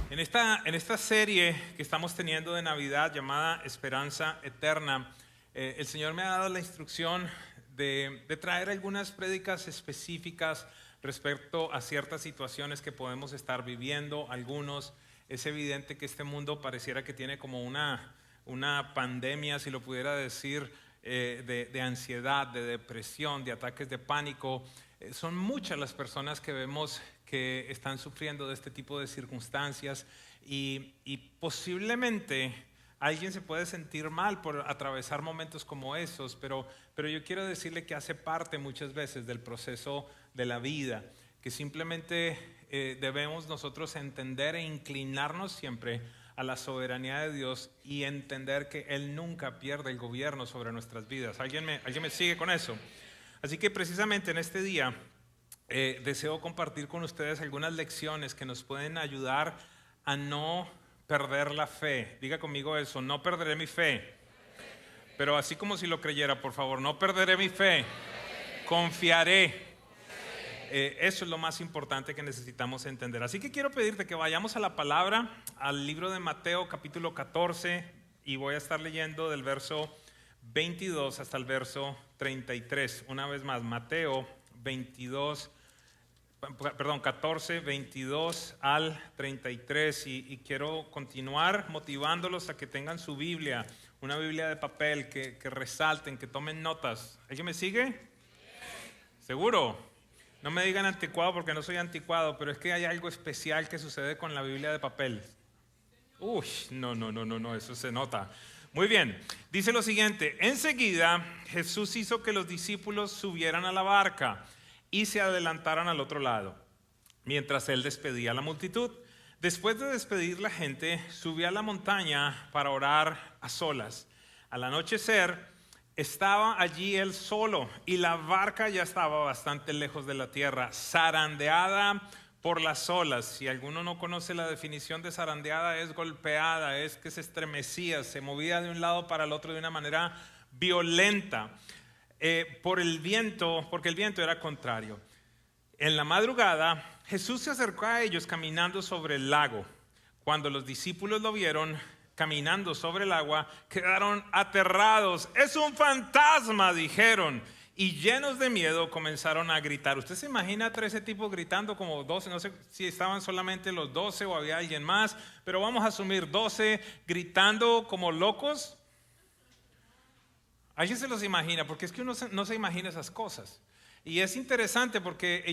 En esta serie que estamos teniendo de Navidad llamada Esperanza Eterna, el Señor me ha dado la instrucción de traer algunas prédicas específicas respecto a ciertas situaciones que podemos estar viviendo. Algunos, es evidente que este mundo pareciera que tiene como una pandemia, si lo pudiera decir, de ansiedad, de depresión, de ataques de pánico. Son muchas las personas que vemos que están sufriendo de este tipo de circunstancias y posiblemente alguien se puede sentir mal por atravesar momentos como esos, pero yo quiero decirle que hace parte muchas veces del proceso de la vida, que simplemente debemos nosotros entender e inclinarnos siempre a la soberanía de Dios y entender que Él nunca pierde el gobierno sobre nuestras vidas. ¿Alguien me sigue con eso? Así que precisamente en este día deseo compartir con ustedes algunas lecciones que nos pueden ayudar a no perder la fe. Diga conmigo eso: no perderé mi fe. Pero así como si lo creyera, por favor: no perderé mi fe, confiaré. Eso es lo más importante que necesitamos entender. Así que quiero pedirte que vayamos a la palabra, al libro de Mateo capítulo 14, y voy a estar leyendo del verso 22 hasta el verso 33. Una vez más, Mateo 14, 22 al 33, y quiero continuar motivándolos a que tengan su Biblia, una Biblia de papel, que resalten, que tomen notas. ¿Alguien me sigue? ¿Seguro? No me digan anticuado, porque no soy anticuado, pero es que hay algo especial que sucede con la Biblia de papel. Uy, no, eso se nota. Muy bien, dice lo siguiente: enseguida Jesús hizo que los discípulos subieran a la barca y se adelantaran al otro lado, mientras él despedía a la multitud. Después de despedir la gente, subió a la montaña para orar a solas. Al anochecer, estaba allí él solo y la barca ya estaba bastante lejos de la tierra, zarandeada por las olas. Si alguno no conoce la definición de zarandeada, es golpeada, es que se estremecía, se movía de un lado para el otro de una manera violenta, por el viento, porque el viento era contrario. En la madrugada, Jesús se acercó a ellos caminando sobre el lago. Cuando los discípulos lo vieron caminando sobre el agua, quedaron aterrados. ¡Es un fantasma!, dijeron, y llenos de miedo comenzaron a gritar. ¿Usted se imagina a 13 tipos gritando como 12? No sé si estaban solamente los 12 o había alguien más, pero vamos a asumir 12 gritando como locos. ¿Alguien se los imagina? Porque es que uno no se imagina esas cosas. Y es interesante porque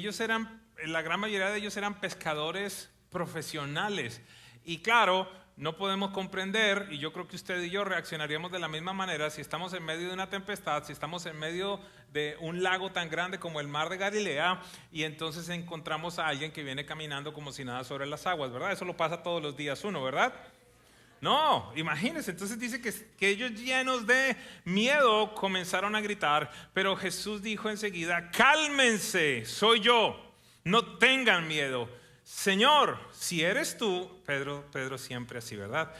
la gran mayoría de ellos eran pescadores profesionales. Y claro, no podemos comprender, y yo creo que usted y yo reaccionaríamos de la misma manera si estamos en medio de una tempestad, si estamos en medio de un lago tan grande como el mar de Galilea, y entonces encontramos a alguien que viene caminando como si nada sobre las aguas, ¿verdad? Eso lo pasa todos los días uno, ¿verdad? No, imagínense. Entonces dice que ellos, llenos de miedo, comenzaron a gritar, pero Jesús dijo enseguida: cálmense, soy yo, no tengan miedo. Señor, si eres tú, Pedro siempre así, ¿verdad?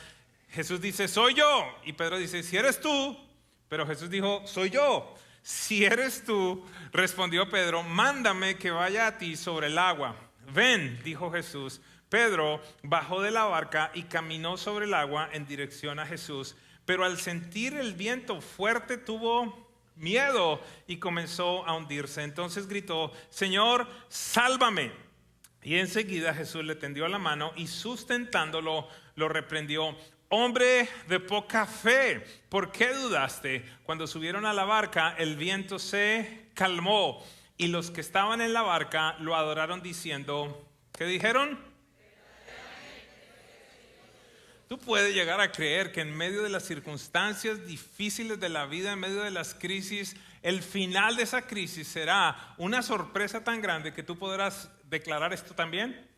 Jesús dice: soy yo, y Pedro dice: si eres tú, pero Jesús dijo: soy yo. Si eres tú, respondió Pedro, mándame que vaya a ti sobre el agua. Ven, dijo Jesús. Pedro bajó de la barca y caminó sobre el agua en dirección a Jesús, pero al sentir el viento fuerte tuvo miedo y comenzó a hundirse. Entonces gritó: Señor, sálvame. Y enseguida Jesús le tendió la mano y, sustentándolo, lo reprendió: hombre de poca fe, ¿por qué dudaste? Cuando subieron a la barca, el viento se calmó y los que estaban en la barca lo adoraron diciendo, ¿qué dijeron? Tú puedes llegar a creer que en medio de las circunstancias difíciles de la vida, en medio de las crisis, el final de esa crisis será una sorpresa tan grande que tú podrás declarar esto también.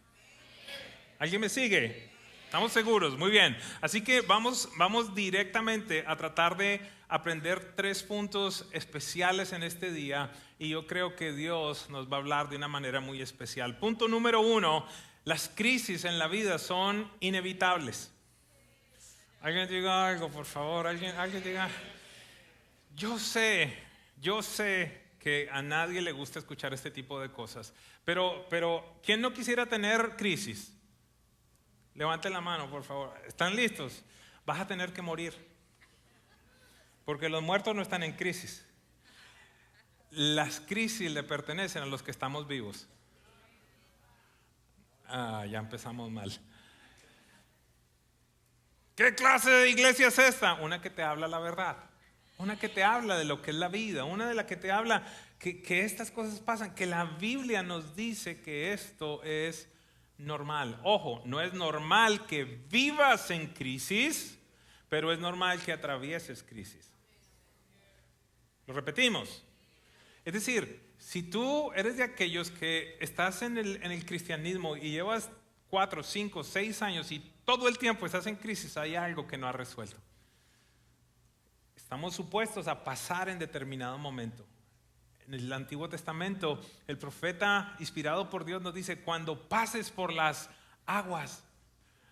¿Alguien me sigue? ¿Estamos seguros? Muy bien. Así que vamos directamente a tratar de aprender 3 puntos especiales en este día, y yo creo que Dios nos va a hablar de una manera muy especial. Punto número 1: las crisis en la vida son inevitables. Alguien diga algo, por favor. Alguien diga. Yo sé que a nadie le gusta escuchar este tipo de cosas, pero ¿quién no quisiera tener crisis? Levanten la mano, por favor. ¿Están listos? Vas a tener que morir. Porque los muertos no están en crisis. Las crisis le pertenecen a los que estamos vivos. Ya empezamos mal. ¿Qué clase de iglesia es esta? Una que te habla la verdad. Una que te habla de lo que es la vida. Una de las que te habla que estas cosas pasan. Que la Biblia nos dice que esto es normal. Ojo, no es normal que vivas en crisis, pero es normal que atravieses crisis. Lo repetimos. Es decir, si tú eres de aquellos que estás en el cristianismo y llevas 4, 5, 6 años y todo el tiempo estás en crisis, hay algo que no has resuelto. Estamos supuestos a pasar en determinado momento. En el Antiguo Testamento, el profeta inspirado por Dios nos dice, cuando pases por las aguas,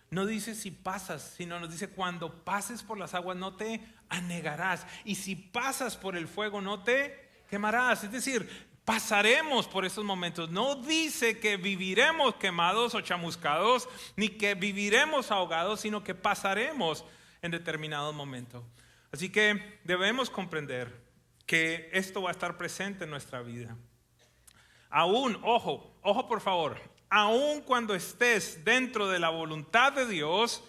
no dice si pasas, sino nos dice cuando pases por las aguas no te anegarás. Y si pasas por el fuego no te quemarás. Es decir, pasaremos por esos momentos. No dice que viviremos quemados o chamuscados, ni que viviremos ahogados, sino que pasaremos en determinado momento. Así que debemos comprender que esto va a estar presente en nuestra vida. Aún, ojo por favor, aún cuando estés dentro de la voluntad de Dios,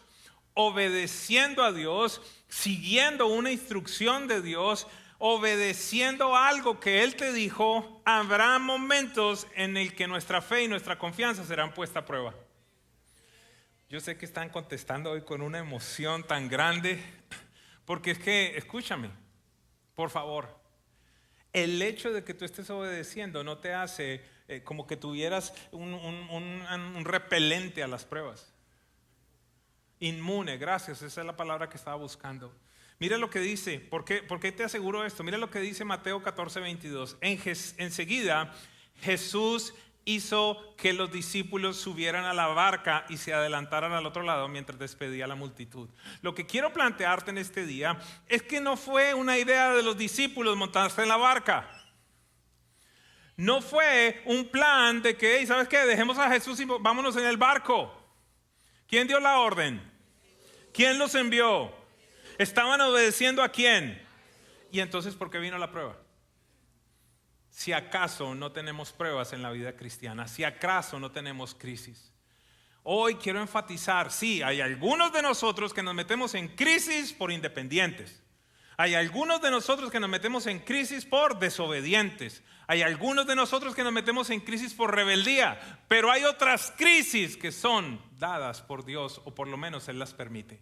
obedeciendo a Dios, siguiendo una instrucción de Dios, obedeciendo algo que Él te dijo, habrá momentos en el que nuestra fe y nuestra confianza serán puestas a prueba. Yo sé que están contestando hoy con una emoción tan grande, porque es que, escúchame, por favor, el hecho de que tú estés obedeciendo no te hace como que tuvieras un repelente a las pruebas. Inmune, gracias, esa es la palabra que estaba buscando. Mira lo que dice, ¿por qué te aseguro esto? Mira lo que dice Mateo 14:22. Enseguida Jesús hizo que los discípulos subieran a la barca y se adelantaran al otro lado mientras despedía a la multitud. Lo que quiero plantearte en este día es que no fue una idea de los discípulos montarse en la barca. No fue un plan de que, ¿sabes qué? Dejemos a Jesús y vámonos en el barco. ¿Quién dio la orden? ¿Quién los envió? ¿Estaban obedeciendo a quién? Y entonces, ¿por qué vino la prueba? Si acaso no tenemos pruebas en la vida cristiana, si acaso no tenemos crisis. Hoy quiero enfatizar, sí, hay algunos de nosotros que nos metemos en crisis por independientes. Hay algunos de nosotros que nos metemos en crisis por desobedientes. Hay algunos de nosotros que nos metemos en crisis por rebeldía. Pero hay otras crisis que son dadas por Dios, o por lo menos Él las permite.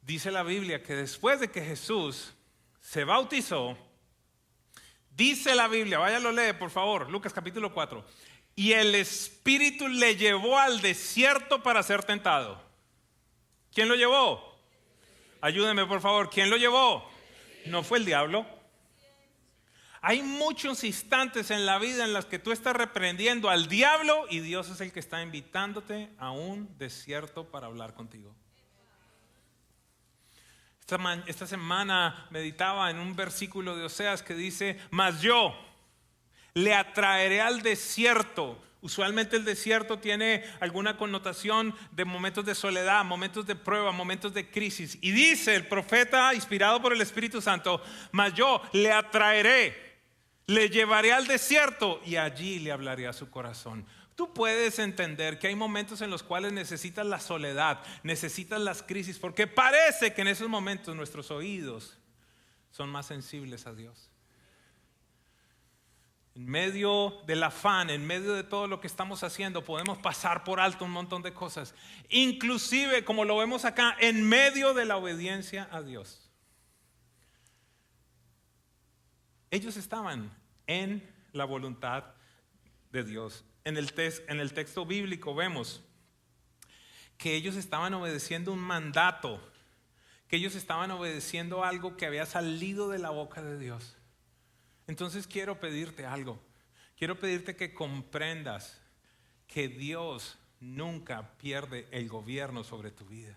Dice la Biblia que después de que Jesús se bautizó, dice la Biblia, vaya lo lee por favor, Lucas capítulo 4. Y el Espíritu le llevó al desierto para ser tentado. ¿Quién lo llevó? Ayúdenme por favor, ¿quién lo llevó? No fue el diablo. Hay muchos instantes en la vida en los que tú estás reprendiendo al diablo y Dios es el que está invitándote a un desierto para hablar contigo. Esta semana meditaba en un versículo de Oseas que dice, mas yo le atraeré al desierto. Usualmente el desierto tiene alguna connotación de momentos de soledad, momentos de prueba, momentos de crisis. Y dice el profeta inspirado por el Espíritu Santo, mas yo le atraeré, le llevaré al desierto y allí le hablaré a su corazón. Tú puedes entender que hay momentos en los cuales necesitas la soledad, necesitas las crisis, porque parece que en esos momentos nuestros oídos son más sensibles a Dios. En medio del afán, en medio de todo lo que estamos haciendo, podemos pasar por alto un montón de cosas. Inclusive, como lo vemos acá, en medio de la obediencia a Dios. Ellos estaban en la voluntad de Dios. En el texto bíblico vemos que ellos estaban obedeciendo un mandato, que ellos estaban obedeciendo algo que había salido de la boca de Dios. Entonces quiero pedirte algo, quiero pedirte que comprendas que Dios nunca pierde el gobierno sobre tu vida.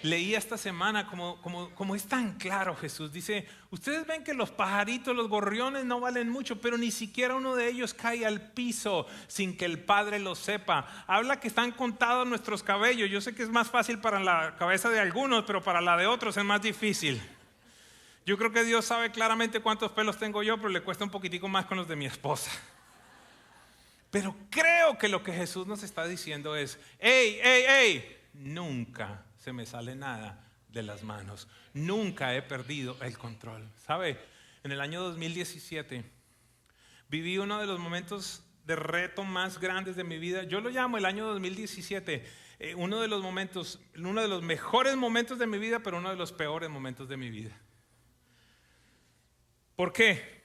leí esta semana como es tan claro Jesús. Dice, ustedes ven que los pajaritos, los gorriones no valen mucho, pero ni siquiera uno de ellos cae al piso sin que el Padre lo sepa. Habla que están contados nuestros cabellos. Yo sé que es más fácil para la cabeza de algunos, pero para la de otros es más difícil. Yo creo que Dios sabe claramente cuántos pelos tengo yo, pero le cuesta un poquitico más con los de mi esposa. Pero creo que lo que Jesús nos está diciendo es, hey, nunca se me sale nada de las manos. Nunca he perdido el control. ¿Sabe? En el año 2017 viví uno de los momentos de reto más grandes de mi vida. Yo lo llamo el año 2017, uno de los mejores momentos de mi vida, pero uno de los peores momentos de mi vida. ¿Por qué?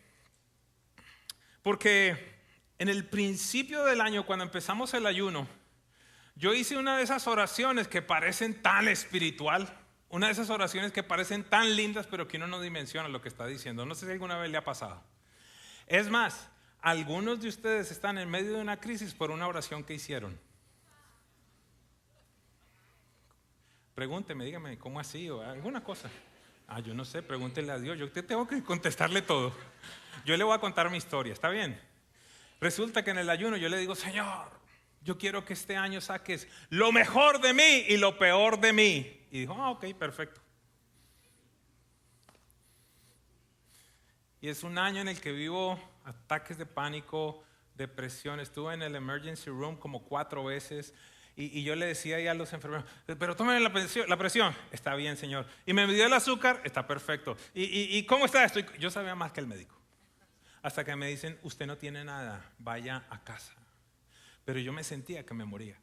Porque en el principio del año, cuando empezamos el ayuno, yo hice una de esas oraciones que parecen tan espiritual, una de esas oraciones que parecen tan lindas, pero que uno no dimensiona lo que está diciendo. No sé si alguna vez le ha pasado. Es más, algunos de ustedes están en medio de una crisis por una oración que hicieron. Pregúnteme, dígame, ¿cómo así? O alguna cosa. Yo no sé, pregúntele a Dios. Yo te tengo que contestarle todo. Yo le voy a contar mi historia, ¿está bien? Resulta que en el ayuno yo le digo, Señor, yo quiero que este año saques lo mejor de mí y lo peor de mí. Y dijo, ok, perfecto. Y es un año en el que vivo ataques de pánico, depresión. Estuve en el emergency room como 4 veces. Y yo le decía ahí a los enfermeros, pero tomen la presión. Está bien, Señor. Y me midió el azúcar, está perfecto. ¿Y cómo está esto? Yo sabía más que el médico. Hasta que me dicen, usted no tiene nada, vaya a casa. Pero yo me sentía que me moría.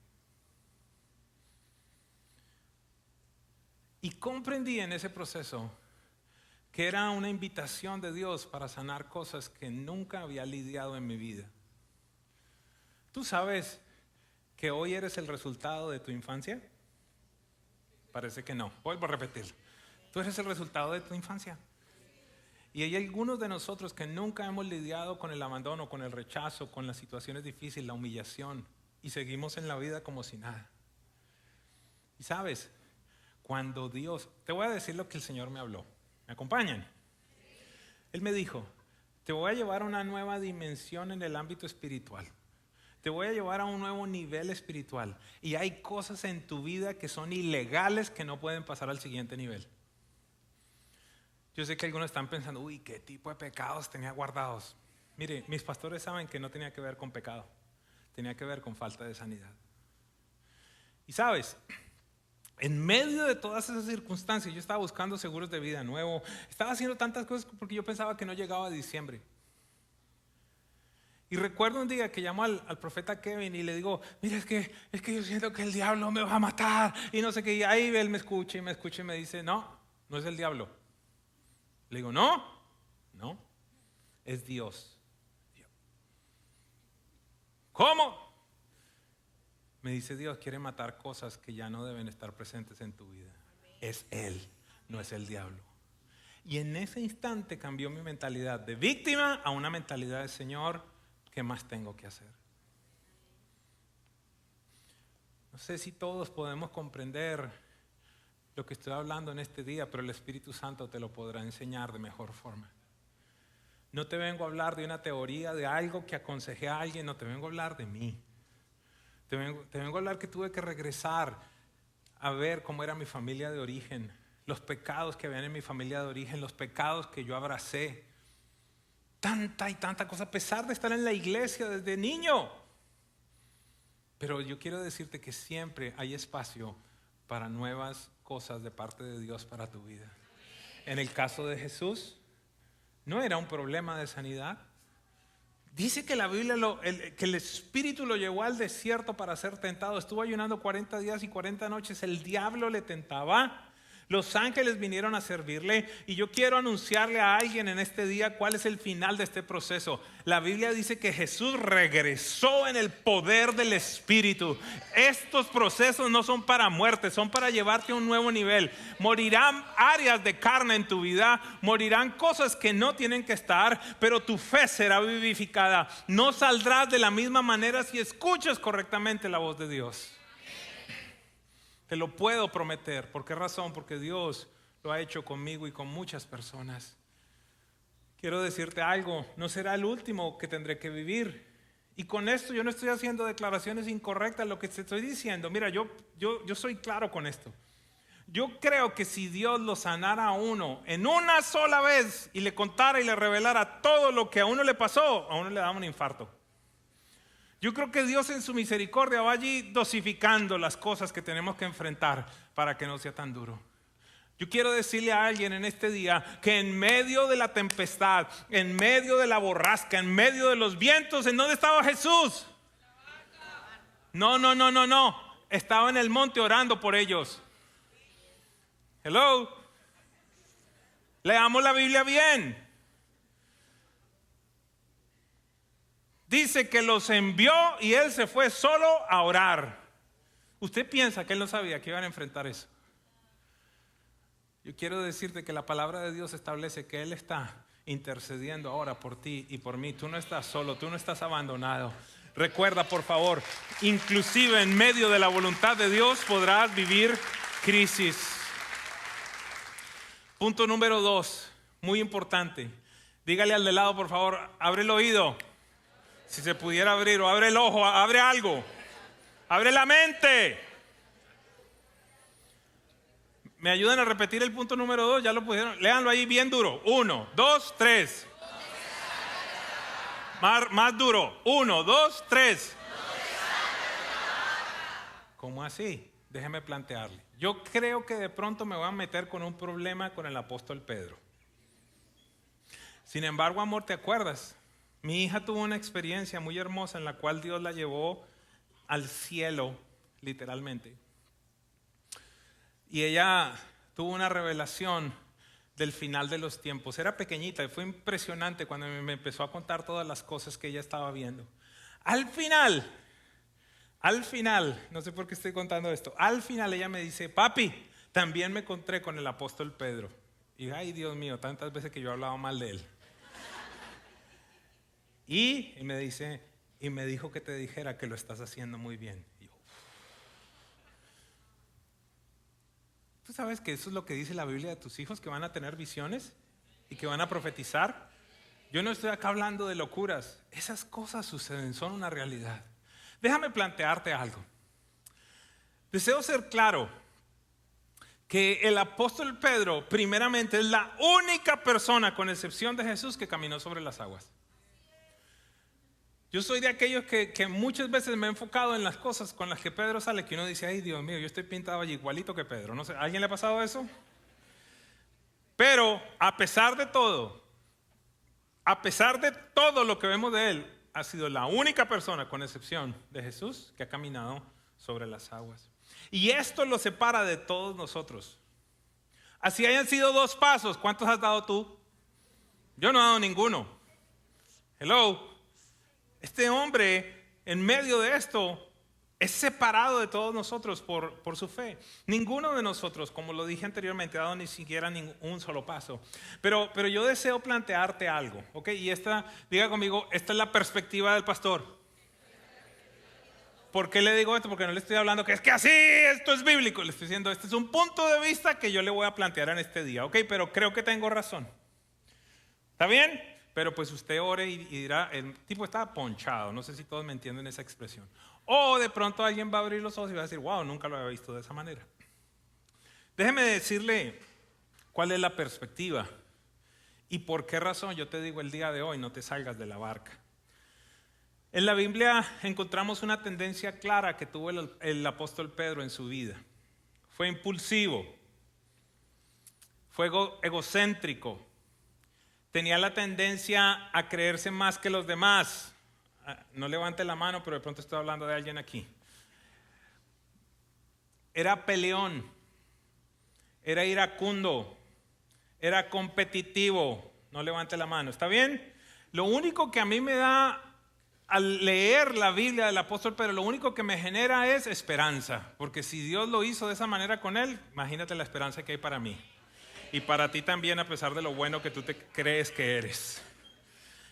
Y comprendí en ese proceso que era una invitación de Dios para sanar cosas que nunca había lidiado en mi vida. ¿Tú sabes que hoy eres el resultado de tu infancia? Parece que no. Vuelvo a repetirlo. Tú eres el resultado de tu infancia. Y hay algunos de nosotros que nunca hemos lidiado con el abandono, con el rechazo, con las situaciones difíciles, la humillación, y seguimos en la vida como si nada. Y sabes, cuando Dios, te voy a decir lo que el Señor me habló. ¿Me acompañan? Él me dijo, te voy a llevar a una nueva dimensión en el ámbito espiritual. Te voy a llevar a un nuevo nivel espiritual. Y hay cosas en tu vida que son ilegales que no pueden pasar al siguiente nivel. Yo sé que algunos están pensando, uy, ¿qué tipo de pecados tenía guardados? Mire, mis pastores saben que no tenía que ver con pecado. Tenía que ver con falta de sanidad. Y sabes, en medio de todas esas circunstancias, yo estaba buscando seguros de vida nuevo. Estaba haciendo tantas cosas porque yo pensaba que no llegaba a diciembre. Y recuerdo un día que llamo al profeta Kevin y le digo, mira, es que yo siento que el diablo me va a matar. Y no sé qué, y ahí él me escucha y me dice, no es el diablo. Le digo, no, es Dios. ¿Cómo? Me dice, Dios quiere matar cosas que ya no deben estar presentes en tu vida. Es Él, no es el diablo. Y en ese instante cambió mi mentalidad de víctima a una mentalidad de Señor, ¿qué más tengo que hacer? No sé si todos podemos comprender lo que estoy hablando en este día, pero el Espíritu Santo te lo podrá enseñar de mejor forma. No te vengo a hablar de una teoría, de algo que aconsejé a alguien, no te vengo a hablar de mí. Te vengo a hablar que tuve que regresar a ver cómo era mi familia de origen, los pecados que habían en mi familia de origen, los pecados que yo abracé. Tanta y tanta cosa, a pesar de estar en la iglesia desde niño. Pero yo quiero decirte que siempre hay espacio para nuevas cosas de parte de Dios para tu vida. En el caso de Jesús, no era un problema de sanidad. Dice que la Biblia, que el Espíritu lo llevó al desierto para ser tentado. Estuvo ayunando 40 días y 40 noches. El diablo le tentaba. Los ángeles vinieron a servirle. Y yo quiero anunciarle a alguien en este día cuál es el final de este proceso. La Biblia dice que Jesús regresó en el poder del Espíritu. Estos procesos no son para muerte, son para llevarte a un nuevo nivel. Morirán áreas de carne en tu vida, morirán cosas que no tienen que estar, pero tu fe será vivificada. No saldrás de la misma manera si escuchas correctamente la voz de Dios. Te lo puedo prometer. ¿Por qué razón? Porque Dios lo ha hecho conmigo y con muchas personas. Quiero decirte algo, no será el último que tendré que vivir. Y con esto yo no estoy haciendo declaraciones incorrectas. Lo que te estoy diciendo, mira, yo soy claro con esto. Yo creo que si Dios lo sanara a uno en una sola vez y le contara y le revelara todo lo que a uno le pasó, a uno le daba un infarto. Yo creo que Dios en su misericordia va allí dosificando las cosas que tenemos que enfrentar para que no sea tan duro. Yo quiero decirle a alguien en este día que en medio de la tempestad, en medio de la borrasca, en medio de los vientos, ¿en dónde estaba Jesús? No. Estaba en el monte orando por ellos. Hello. Leamos la Biblia bien. Dice que los envió y él se fue solo a orar. ¿Usted piensa que él no sabía que iban a enfrentar eso? Yo quiero decirte que la palabra de Dios establece que él está intercediendo ahora por ti y por mí. Tú no estás solo, tú no estás abandonado. Recuerda, por favor, inclusive en medio de la voluntad de Dios podrás vivir crisis. Punto número 2, muy importante. Dígale al de lado, por favor, abre el oído. Si se pudiera abrir, o abre el ojo, abre algo. Abre la mente. ¿Me ayudan a repetir el punto número 2? Ya lo pusieron. Léanlo ahí bien duro. 1, 2, 3. Más duro. 1, 2, 3. ¿Cómo así? Déjeme plantearle. Yo creo que de pronto me voy a meter con un problema con el apóstol Pedro. Sin embargo, amor, ¿te acuerdas? Mi hija tuvo una experiencia muy hermosa en la cual Dios la llevó al cielo, literalmente. Y ella tuvo una revelación del final de los tiempos. Era pequeñita y fue impresionante cuando me empezó a contar todas las cosas que ella estaba viendo. Al final, no sé por qué estoy contando esto, al final ella me dice, papi, también me encontré con el apóstol Pedro. Y ay, Dios mío, tantas veces que yo he hablado mal de él. Y me dice, y me dijo que te dijera que lo estás haciendo muy bien. Y yo, ¿tú sabes que eso es lo que dice la Biblia de tus hijos? Que van a tener visiones y que van a profetizar. Yo no estoy acá hablando de locuras. Esas cosas suceden, son una realidad. Déjame plantearte algo. Deseo ser claro que el apóstol Pedro, primeramente, es la única persona, con excepción de Jesús, que caminó sobre las aguas. Yo soy de aquellos que muchas veces me he enfocado en las cosas con las que Pedro sale, que uno dice, ay Dios mío, yo estoy pintado allí igualito que Pedro. No sé, ¿a alguien le ha pasado eso? Pero a pesar de todo lo que vemos de él, ha sido la única persona, con excepción de Jesús, que ha caminado sobre las aguas. Y esto lo separa de todos nosotros. Así hayan sido 2 pasos, ¿cuántos has dado tú? Yo no he dado ninguno. Hello. Este hombre, en medio de esto, es separado de todos nosotros por su fe. Ninguno de nosotros, como lo dije anteriormente, ha dado ni siquiera un solo paso. Pero yo deseo plantearte algo, ¿ok? Y diga conmigo, esta es la perspectiva del pastor. ¿Por qué le digo esto? Porque no le estoy hablando que es que así, esto es bíblico. Le estoy diciendo, este es un punto de vista que yo le voy a plantear en este día, ¿ok? Pero creo que tengo razón. ¿Está bien? Pero pues usted ore y dirá, el tipo estaba ponchado. No sé si todos me entienden esa expresión. O de pronto alguien va a abrir los ojos y va a decir, wow, nunca lo había visto de esa manera. Déjeme decirle cuál es la perspectiva y por qué razón yo te digo el día de hoy, no te salgas de la barca. En la Biblia encontramos una tendencia clara que tuvo el apóstol Pedro en su vida. Fue impulsivo, fue egocéntrico. Tenía la tendencia a creerse más que los demás. No levante la mano, pero de pronto estoy hablando de alguien aquí. Era peleón, era iracundo, era competitivo. No levante la mano, ¿está bien? Lo único que a mí me da, al leer la Biblia del apóstol Pedro, lo único que me genera es esperanza. Porque si Dios lo hizo de esa manera con él, imagínate la esperanza que hay para mí. Y para ti también, a pesar de lo bueno que tú te crees que eres.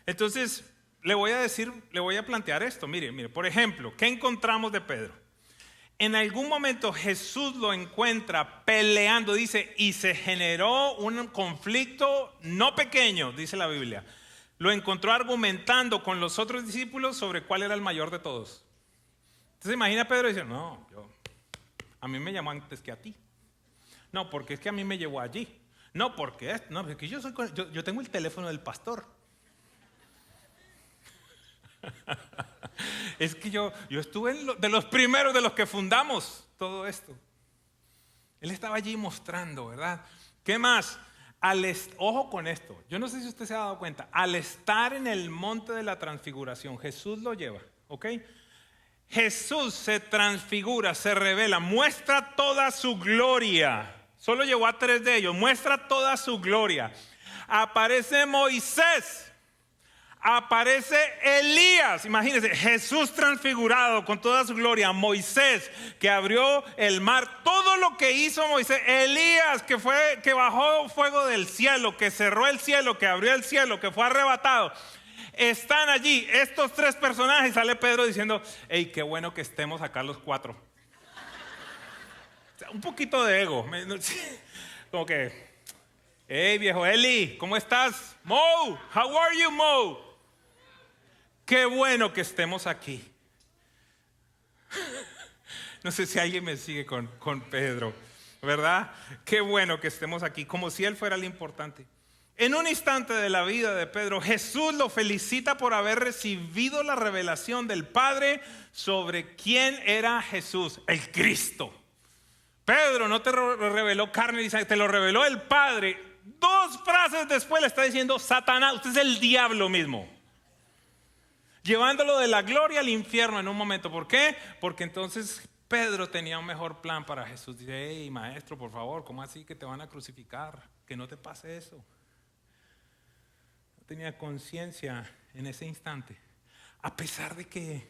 Entonces, le voy a plantear esto. Mire, por ejemplo, ¿qué encontramos de Pedro? En algún momento Jesús lo encuentra peleando, dice, y se generó un conflicto no pequeño, dice la Biblia. Lo encontró argumentando con los otros discípulos sobre cuál era el mayor de todos. Entonces imagina a Pedro y dice, no, a mí me llamó antes que a ti. No, porque es que a mí me llevó allí. No, porque yo tengo el teléfono del pastor. Es que yo estuve de los primeros de los que fundamos todo esto. Él estaba allí mostrando, ¿verdad? ¿Qué más? Ojo con esto. Yo no sé si usted se ha dado cuenta. Al estar en el monte de la transfiguración, Jesús lo lleva, ¿ok? Jesús se transfigura, se revela, muestra toda su gloria. Solo llevó a 3 de ellos. Muestra toda su gloria. Aparece Moisés. Aparece Elías. Imagínense, Jesús transfigurado con toda su gloria. Moisés que abrió el mar. Todo lo que hizo Moisés. Elías que bajó fuego del cielo, que cerró el cielo, que abrió el cielo, que fue arrebatado. Están allí estos 3 personajes. Sale Pedro diciendo, hey, qué bueno que estemos acá los 4. O sea, un poquito de ego. Como que, hey, viejo Eli, ¿cómo estás? Mo, how are you, Mo? Qué bueno que estemos aquí. No sé si alguien me sigue con Pedro, ¿verdad? Qué bueno que estemos aquí, como si él fuera el importante. En un instante de la vida de Pedro, Jesús lo felicita por haber recibido la revelación del Padre sobre quién era Jesús, el Cristo. Pedro no te reveló carne y sangre, te lo reveló el Padre. 2 frases después le está diciendo, Satanás, usted es el diablo mismo. Llevándolo de la gloria al infierno en un momento. ¿Por qué? Porque entonces Pedro tenía un mejor plan para Jesús. Dice, hey, maestro, por favor, ¿cómo así que te van a crucificar? Que no te pase eso. No tenía conciencia en ese instante. A pesar de que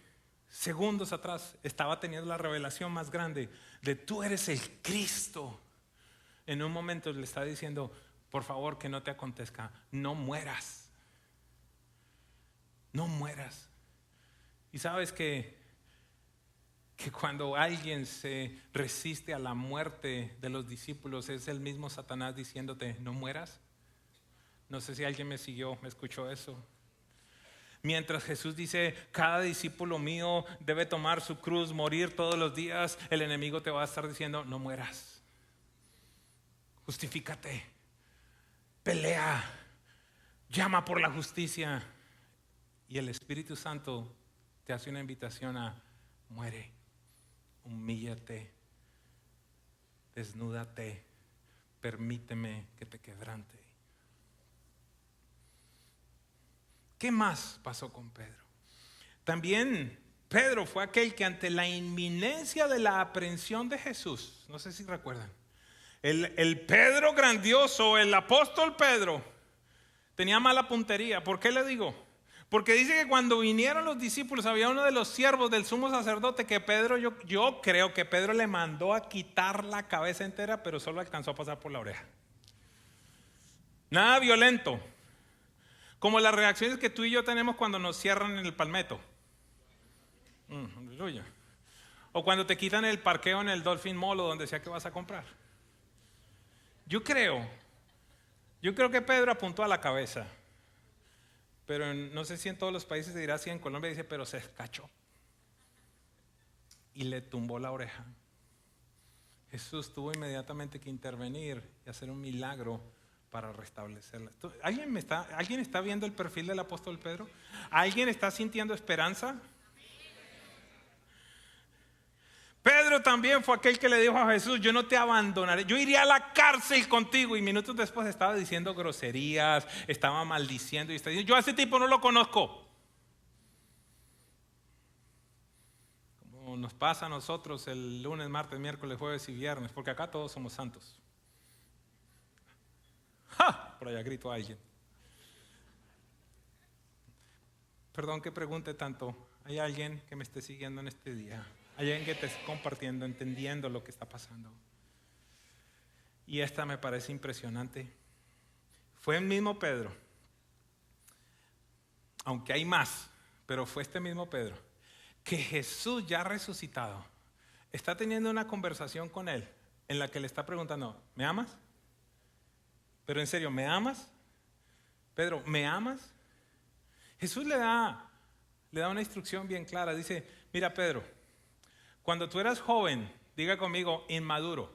segundos atrás estaba teniendo la revelación más grande de tú eres el Cristo. En un momento le está diciendo, por favor, que no te acontezca, no mueras. No mueras. Y sabes que cuando alguien se resiste a la muerte de los discípulos, es el mismo Satanás diciéndote, no mueras. No sé si alguien me siguió, me escuchó eso. Mientras Jesús dice, cada discípulo mío debe tomar su cruz, morir todos los días, el enemigo te va a estar diciendo, no mueras. Justifícate, pelea, llama por la justicia. Y el Espíritu Santo te hace una invitación a muere, humíllate, desnúdate, permíteme que te quebrante. ¿Qué más pasó con Pedro? También Pedro fue aquel que ante la inminencia de la aprehensión de Jesús, no sé si recuerdan, el Pedro grandioso, el apóstol Pedro, tenía mala puntería. ¿Por qué le digo? Porque dice que cuando vinieron los discípulos había uno de los siervos del sumo sacerdote que Pedro, yo creo que Pedro le mandó a quitar la cabeza entera, pero solo alcanzó a pasar por la oreja. Nada violento, como las reacciones que tú y yo tenemos cuando nos cierran en el Palmetto. O cuando te quitan el parqueo en el Dolphin Mall o donde sea que vas a comprar. Yo creo que Pedro apuntó a la cabeza. Pero no sé si en todos los países se dirá así, en Colombia dice, pero se escachó. Y le tumbó la oreja. Jesús tuvo inmediatamente que intervenir y hacer un milagro para restablecerla. ¿Alguien está viendo el perfil del apóstol Pedro? ¿Alguien está sintiendo esperanza? Pedro también fue aquel que le dijo a Jesús, yo no te abandonaré, yo iré a la cárcel contigo. Y minutos después estaba diciendo groserías, estaba maldiciendo y estaba diciendo, yo a ese tipo no lo conozco. Como nos pasa a nosotros el lunes, martes, miércoles, jueves y viernes, porque acá todos somos santos. ¡Ja! Por allá grito a alguien. Perdón que pregunte tanto, ¿hay alguien que me esté siguiendo en este día? Hay alguien que te esté compartiendo, entendiendo lo que está pasando. Y esta me parece impresionante. Fue el mismo Pedro, aunque hay más, pero fue este mismo Pedro, que Jesús ya resucitado, está teniendo una conversación con él en la que le está preguntando, ¿me amas? Pero en serio, ¿me amas? Pedro, ¿me amas? Jesús le da una instrucción bien clara. Dice, mira Pedro, cuando tú eras joven, diga conmigo, inmaduro.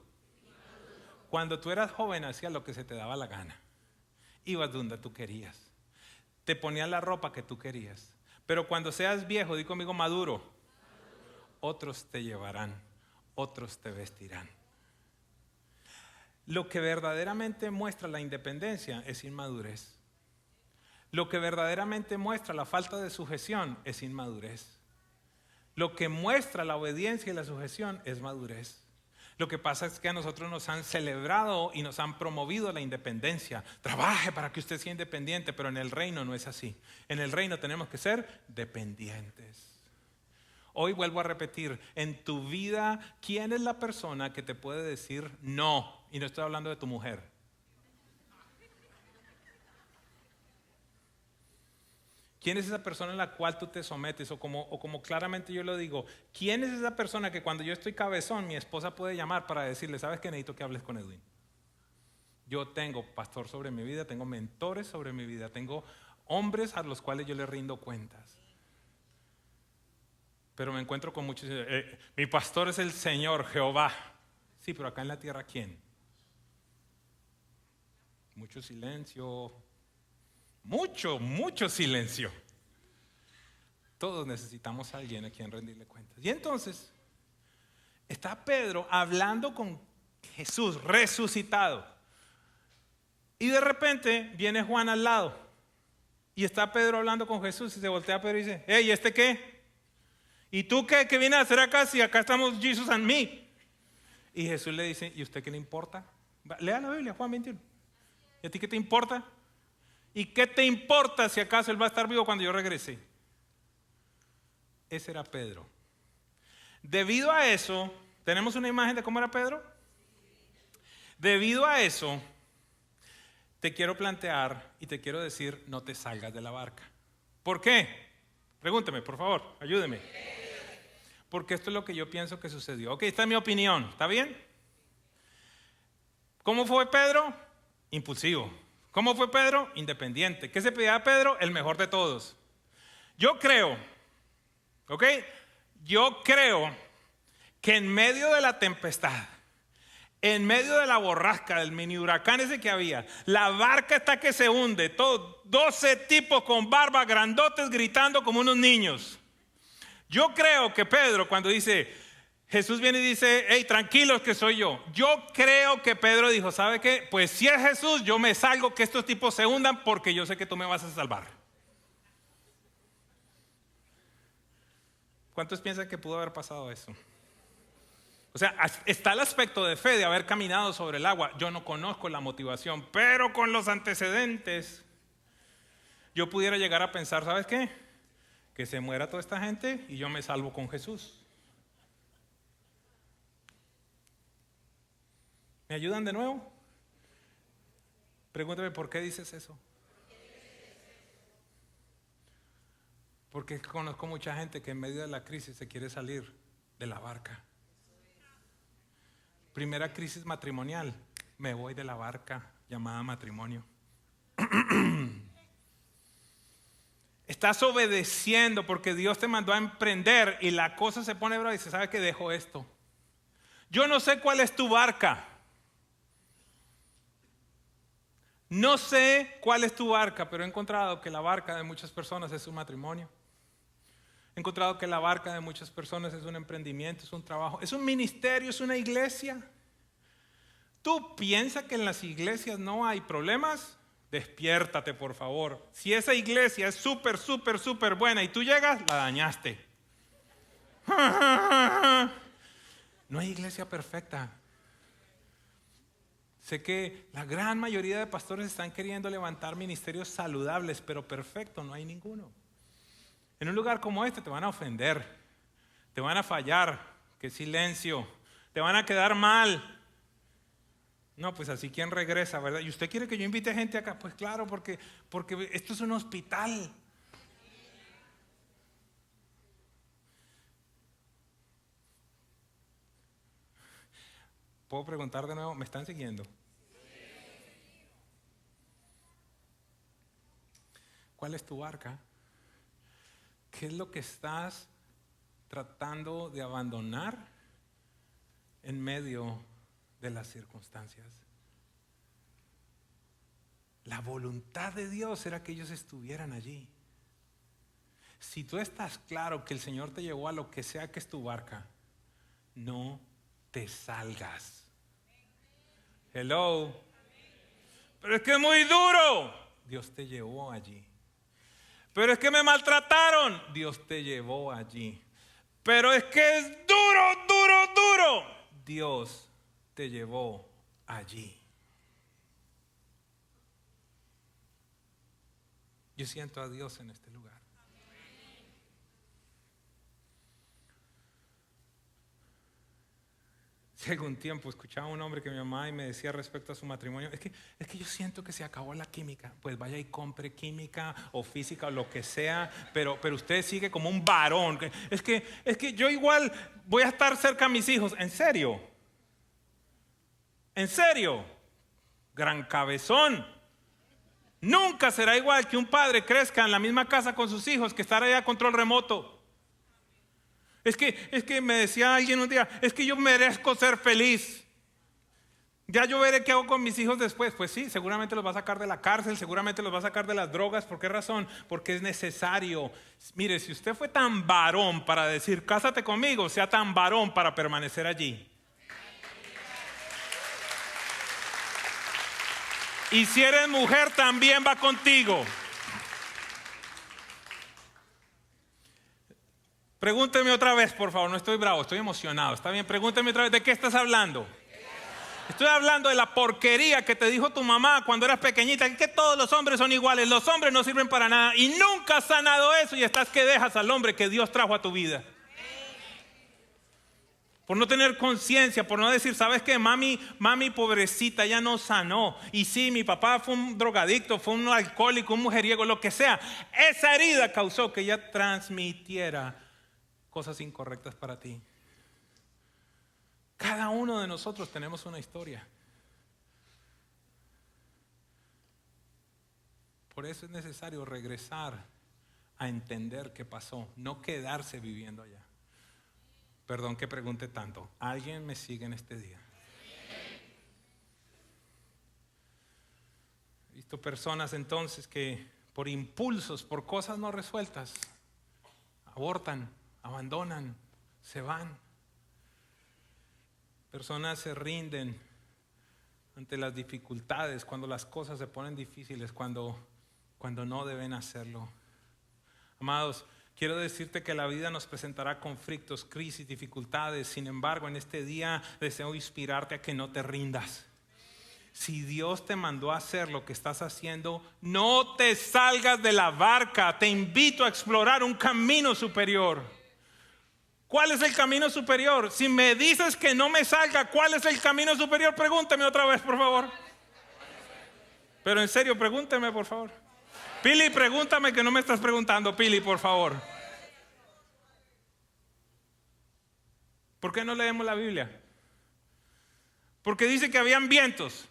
Cuando tú eras joven hacías lo que se te daba la gana. Ibas donde tú querías. Te ponías la ropa que tú querías. Pero cuando seas viejo, di conmigo maduro. Otros te llevarán, otros te vestirán. Lo que verdaderamente muestra la independencia es inmadurez. Lo que verdaderamente muestra la falta de sujeción es inmadurez. Lo que muestra la obediencia y la sujeción es madurez. Lo que pasa es que a nosotros nos han celebrado y nos han promovido la independencia. Trabaje para que usted sea independiente, pero en el reino no es así. En el reino tenemos que ser dependientes. Hoy vuelvo a repetir, en tu vida, ¿quién es la persona que te puede decir no? Y no estoy hablando de tu mujer. ¿Quién es esa persona en la cual tú te sometes? O como claramente yo lo digo, ¿quién es esa persona que cuando yo estoy cabezón, mi esposa puede llamar para decirle, ¿sabes qué? Necesito que hables con Edwin. Yo tengo pastor sobre mi vida, tengo mentores sobre mi vida, tengo hombres a los cuales yo les rindo cuentas. Pero me encuentro con muchos, mi pastor es el Señor, Jehová. Sí, pero acá en la tierra, ¿quién? Mucho silencio. Mucho silencio. Todos necesitamos a alguien a quien rendirle cuentas. Y entonces está Pedro hablando con Jesús resucitado. Y de repente viene Juan al lado. Y está Pedro hablando con Jesús y se voltea a Pedro y dice, hey, ¿y este qué? ¿Y tú qué vienes a hacer acá si acá estamos Jesus and me? Y Jesús le dice, ¿y usted qué le importa? Lea la Biblia, Juan 21. ¿Y a ti qué te importa? ¿Y qué te importa si acaso él va a estar vivo cuando yo regrese? Ese era Pedro. Debido a eso, ¿tenemos una imagen de cómo era Pedro? Debido a eso, te quiero plantear y te quiero decir, no te salgas de la barca. ¿Por qué? Pregúnteme, por favor, ayúdeme. Porque esto es lo que yo pienso que sucedió. Ok, esta es mi opinión, ¿está bien? ¿Cómo fue Pedro? Impulsivo. ¿Cómo fue Pedro? Independiente. ¿Qué se pedía a Pedro? El mejor de todos. Yo creo, ¿ok? Yo creo que en medio de la tempestad, en medio de la borrasca, del mini huracán ese que había, la barca está que se hunde, todos 12 tipos con barba grandotes gritando como unos niños. Yo creo que Pedro cuando dice... Jesús viene y dice, hey, tranquilos que soy yo. Yo creo que Pedro dijo, ¿sabe qué? Pues si es Jesús, yo me salgo que estos tipos se hundan porque yo sé que tú me vas a salvar. ¿Cuántos piensan que pudo haber pasado eso? O sea, está el aspecto de fe de haber caminado sobre el agua. Yo no conozco la motivación, pero con los antecedentes, yo pudiera llegar a pensar, ¿sabes qué? Que se muera toda esta gente y yo me salvo con Jesús. ¿Me ayudan de nuevo? Pregúntame, ¿por qué dices eso? Porque conozco mucha gente que en medio de la crisis se quiere salir de la barca. Primera crisis matrimonial, me voy de la barca llamada matrimonio. Estás obedeciendo porque Dios te mandó a emprender y la cosa se pone brava y dice, ¿sabe qué? Dejo esto. Yo no sé cuál es tu barca. No sé cuál es tu barca, pero he encontrado que la barca de muchas personas es un matrimonio. He encontrado que la barca de muchas personas es un emprendimiento, es un trabajo, es un ministerio, es una iglesia. ¿Tú piensas que en las iglesias no hay problemas? Despiértate, por favor. Si esa iglesia es súper buena y tú llegas, la dañaste. No hay iglesia perfecta. Sé que la gran mayoría de pastores están queriendo levantar ministerios saludables, pero perfecto no hay ninguno. En un lugar como este te van a ofender, te van a fallar, qué silencio, te van a quedar mal. No, pues así quién regresa, ¿verdad? ¿Y usted quiere que yo invite gente acá? Pues claro, porque esto es un hospital. ¿Puedo preguntar de nuevo? ¿Me están siguiendo? ¿Cuál es tu barca? ¿Qué es lo que estás tratando de abandonar en medio de las circunstancias? La voluntad de Dios era que ellos estuvieran allí. Si tú estás claro que el Señor te llevó a lo que sea que es tu barca, no te salgas. Hello. Pero es que es muy duro. Dios te llevó allí. Pero es que me maltrataron. Dios te llevó allí. Pero es que es duro, duro, duro. Dios te llevó allí. Yo siento a Dios en este lugar. Hace algún tiempo escuchaba a un hombre que me llamaba y me decía respecto a su matrimonio, es que yo siento que se acabó la química. Pues vaya y compre química o física o lo que sea, pero usted sigue como un varón. Es que yo igual voy a estar cerca a mis hijos. ¿En serio? ¿En serio? Gran cabezón. Nunca será igual que un padre crezca en la misma casa con sus hijos que estar allá a control remoto. Es que me decía alguien un día, es que yo merezco ser feliz. Ya yo veré qué hago con mis hijos después. Pues sí, seguramente los va a sacar de la cárcel, seguramente los va a sacar de las drogas. ¿Por qué razón? Porque es necesario. Mire, si usted fue tan varón para decir, cásate conmigo, sea tan varón para permanecer allí. Y si eres mujer, también va contigo. Pregúnteme otra vez, por favor. No estoy bravo, estoy emocionado. Está bien, pregúnteme otra vez. ¿De qué estás hablando? Estoy hablando de la porquería que te dijo tu mamá cuando eras pequeñita, que todos los hombres son iguales, los hombres no sirven para nada. Y nunca has sanado eso y estás que dejas al hombre que Dios trajo a tu vida. Por no tener conciencia, por no decir, ¿sabes qué? Mami pobrecita, ya no sanó. Y sí, mi papá fue un drogadicto, fue un alcohólico, un mujeriego, lo que sea. Esa herida causó que ella transmitiera cosas incorrectas para ti. Cada uno de nosotros tenemos una historia. Por eso es necesario regresar a entender qué pasó, no quedarse viviendo allá. Perdón que pregunte tanto. ¿Alguien me sigue en este día? He visto personas entonces que por impulsos, por cosas no resueltas, abortan, abandonan, se van. Personas se rinden ante las dificultades, cuando las cosas se ponen difíciles, cuando no deben hacerlo. Amados, quiero decirte que la vida nos presentará conflictos, crisis, dificultades. Sin embargo, en este día deseo inspirarte a que no te rindas. Si Dios te mandó a hacer lo que estás haciendo, no te salgas de la barca. Te invito a explorar un camino superior. ¿Cuál es el camino superior? Si me dices que no me salga, ¿cuál es el camino superior? Pregúntame otra vez, por favor. Pero en serio, pregúnteme, por favor. Pili, pregúntame, que no me estás preguntando, Pili, por favor. ¿Por qué no leemos la Biblia? Porque dice que habían vientos,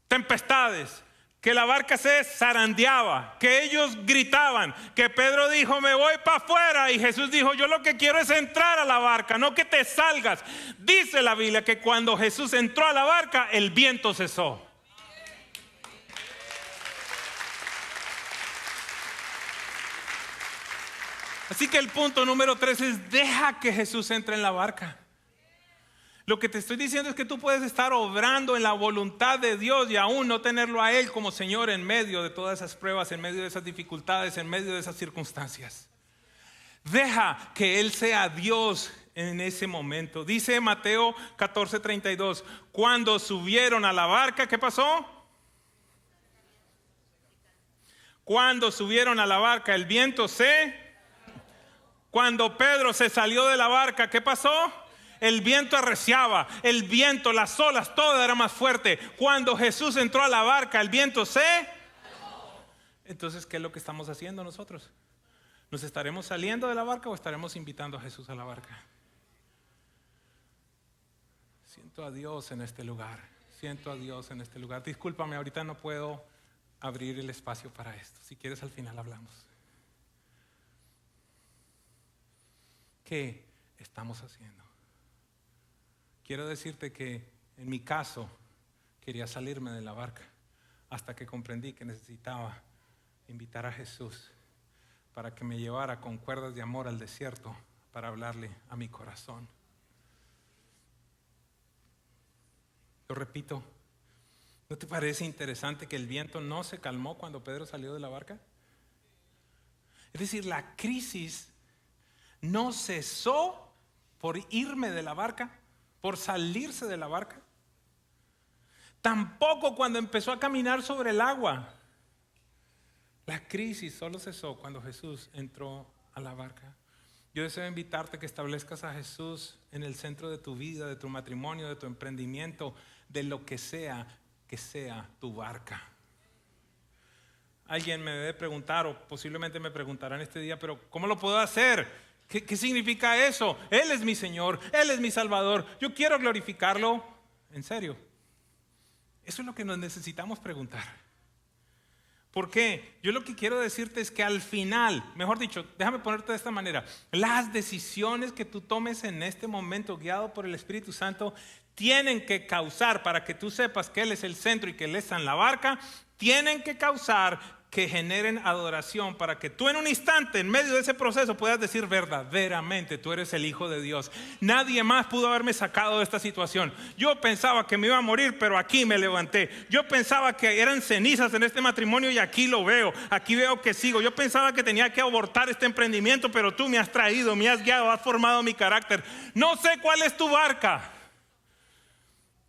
tempestades, que la barca se zarandeaba, que ellos gritaban, que Pedro dijo, me voy para afuera, y Jesús dijo, yo lo que quiero es entrar a la barca, no que te salgas. Dice la Biblia que cuando Jesús entró a la barca, el viento cesó. Así que el punto número 3 es, deja que Jesús entre en la barca. Lo que te estoy diciendo es que tú puedes estar obrando en la voluntad de Dios y aún no tenerlo a Él como Señor en medio de todas esas pruebas, en medio de esas dificultades, en medio de esas circunstancias. Deja que Él sea Dios en ese momento. Dice Mateo 14:32, cuando subieron a la barca, ¿qué pasó? Cuando subieron a la barca, el viento Cuando Pedro se salió de la barca, ¿qué pasó? El viento arreciaba, el viento, las olas, todo era más fuerte. Cuando Jesús entró a la barca, el viento Entonces, ¿qué es lo que estamos haciendo nosotros? ¿Nos estaremos saliendo de la barca o estaremos invitando a Jesús a la barca? Siento a Dios en este lugar. Siento a Dios en este lugar. Discúlpame, ahorita no puedo abrir el espacio para esto. Si quieres, al final hablamos. ¿Qué estamos haciendo? Quiero decirte que en mi caso quería salirme de la barca hasta que comprendí que necesitaba invitar a Jesús para que me llevara con cuerdas de amor al desierto para hablarle a mi corazón. Lo repito, ¿no te parece interesante que el viento no se calmó cuando Pedro salió de la barca? Es decir, la crisis no cesó por irme de la barca, por salirse de la barca. Tampoco cuando empezó a caminar sobre el agua. La crisis solo cesó cuando Jesús entró a la barca. Yo deseo invitarte a que establezcas a Jesús en el centro de tu vida, de tu matrimonio, de tu emprendimiento, de lo que sea tu barca. Alguien me debe preguntar, o posiblemente me preguntarán este día, pero ¿cómo lo puedo hacer? ¿Qué significa eso? Él es mi Señor, Él es mi Salvador, yo quiero glorificarlo. En serio, eso es lo que nos necesitamos preguntar. ¿Por qué? Yo lo que quiero decirte es que al final, mejor dicho, déjame ponerte de esta manera, las decisiones que tú tomes en este momento guiado por el Espíritu Santo tienen que causar, para que tú sepas que Él es el centro y que Él está en la barca, tienen que causar que generen adoración para que tú en un instante, en medio de ese proceso, puedas decir verdaderamente tú eres el Hijo de Dios. Nadie más pudo haberme sacado de esta situación. Yo pensaba que me iba a morir, pero aquí me levanté. Yo pensaba que eran cenizas en este matrimonio y aquí lo veo. Aquí veo que sigo. Yo pensaba que tenía que abortar este emprendimiento, pero tú me has traído, me has guiado, has formado mi carácter. No sé cuál es tu barca.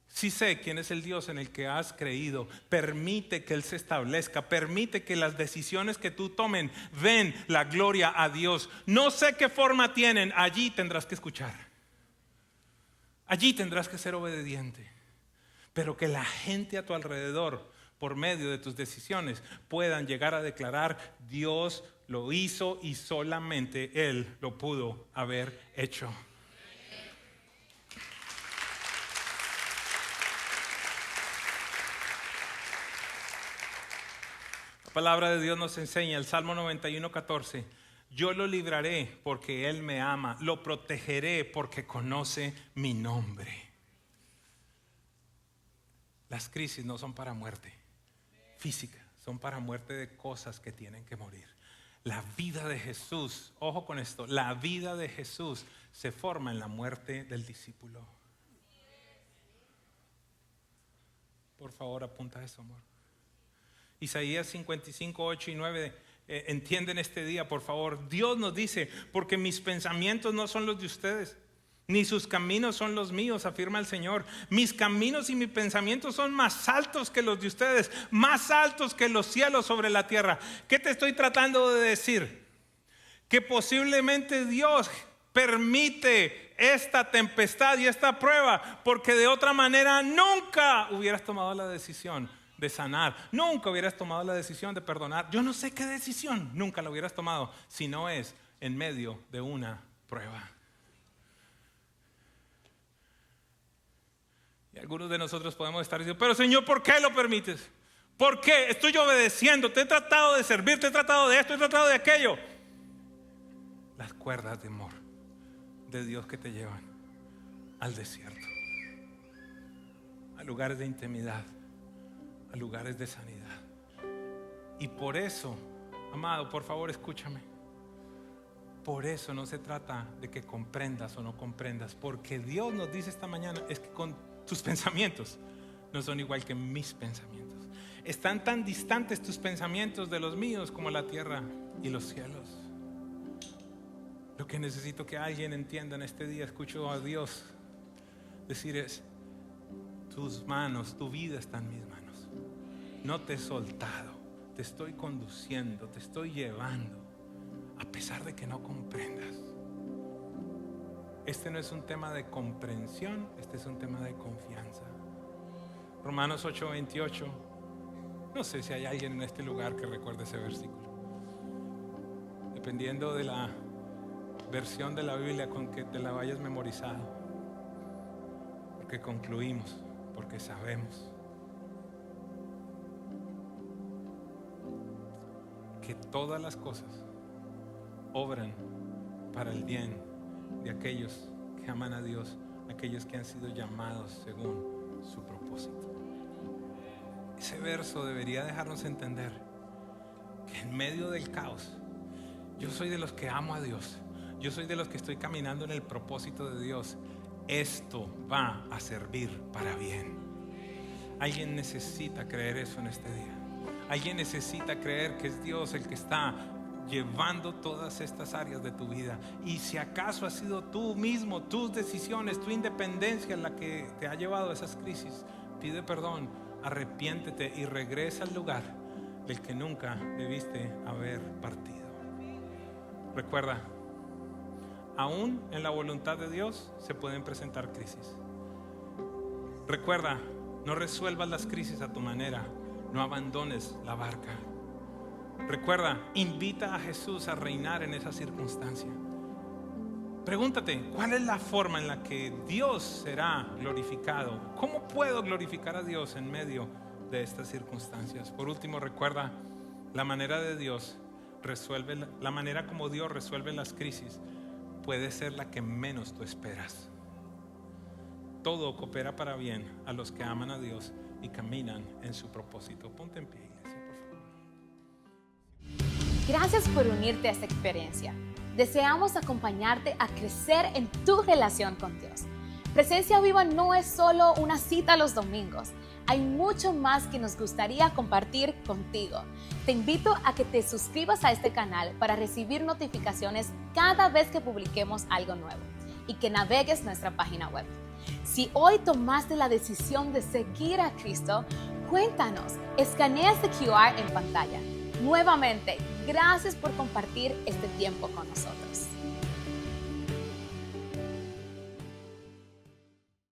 Sí sé quién es el Dios en el que has creído. Permite que Él se establezca. Permite que las decisiones que tú tomen den la gloria a Dios. No sé qué forma tienen. Allí tendrás que escuchar. Allí tendrás que ser obediente. Pero que la gente a tu alrededor, por medio de tus decisiones, puedan llegar a declarar: Dios lo hizo y solamente Él lo pudo haber hecho. La palabra de Dios nos enseña, el Salmo 91:14, yo lo libraré porque Él me ama, lo protegeré porque conoce mi nombre. Las crisis no son para muerte física, son para muerte de cosas que tienen que morir. La vida de Jesús, ojo con esto, la vida de Jesús se forma en la muerte del discípulo. Por favor, apunta eso, amor. Isaías 55, 8 y 9, entienden este día, por favor. Dios nos dice: porque mis pensamientos no son los de ustedes, ni sus caminos son los míos, afirma el Señor. Mis caminos y mis pensamientos son más altos que los de ustedes, más altos que los cielos sobre la tierra. ¿Qué te estoy tratando de decir? Que posiblemente Dios permite esta tempestad y esta prueba porque de otra manera nunca hubieras tomado la decisión de sanar, nunca hubieras tomado la decisión de perdonar. Yo no sé qué decisión nunca la hubieras tomado si no es en medio de una prueba. Y algunos de nosotros podemos estar diciendo: pero Señor, ¿por qué lo permites? ¿Por qué? Estoy obedeciendo, te he tratado de servir, te he tratado de esto, te he tratado de aquello. Las cuerdas de amor de Dios que te llevan al desierto, a lugares de intimidad, a lugares de sanidad. Y por eso, amado, por favor escúchame, por eso no se trata de que comprendas o no comprendas, porque Dios nos dice esta mañana es que con tus pensamientos no son igual que mis pensamientos. Están tan distantes tus pensamientos de los míos como la tierra y los cielos. Lo que necesito que alguien entienda en este día, escucho a Dios decir es: tus manos, tu vida está en mis manos. No te he soltado, te estoy conduciendo, te estoy llevando, a pesar de que no comprendas. Este no es un tema de comprensión, este es un tema de confianza. Romanos 8:28. No sé si hay alguien en este lugar que recuerde ese versículo. Dependiendo de la versión de la Biblia con que te la vayas memorizado. porque concluimos, porque sabemos que todas las cosas obran para el bien de aquellos que aman a Dios, aquellos que han sido llamados según su propósito. Ese verso debería dejarnos entender que en medio del caos, yo soy de los que amo a Dios, yo soy de los que estoy caminando en el propósito de Dios. Esto va a servir para bien. Alguien necesita creer eso en este día. Alguien necesita creer que es Dios el que está llevando todas estas áreas de tu vida. Y si acaso has sido tú mismo, tus decisiones, tu independencia la que te ha llevado a esas crisis, pide perdón, arrepiéntete y regresa al lugar del que nunca debiste haber partido. Recuerda, aún en la voluntad de Dios se pueden presentar crisis. Recuerda, no resuelvas las crisis a tu manera, no abandones la barca. Recuerda, invita a Jesús a reinar en esa circunstancia. Pregúntate, ¿cuál es la forma en la que Dios será glorificado? ¿Cómo puedo glorificar a Dios en medio de estas circunstancias? Por último, recuerda, la manera como Dios resuelve las crisis puede ser la que menos tú esperas. Todo coopera para bien a los que aman a Dios y caminan en su propósito. Ponte en pie, iglesia, por favor. Gracias por unirte a esta experiencia. Deseamos acompañarte a crecer en tu relación con Dios. Presencia Viva no es solo una cita los domingos. Hay mucho más que nos gustaría compartir contigo. Te invito a que te suscribas a este canal para recibir notificaciones cada vez que publiquemos algo nuevo y que navegues nuestra página web. Si hoy tomaste la decisión de seguir a Cristo, cuéntanos, escanea este QR en pantalla. Nuevamente, gracias por compartir este tiempo con nosotros.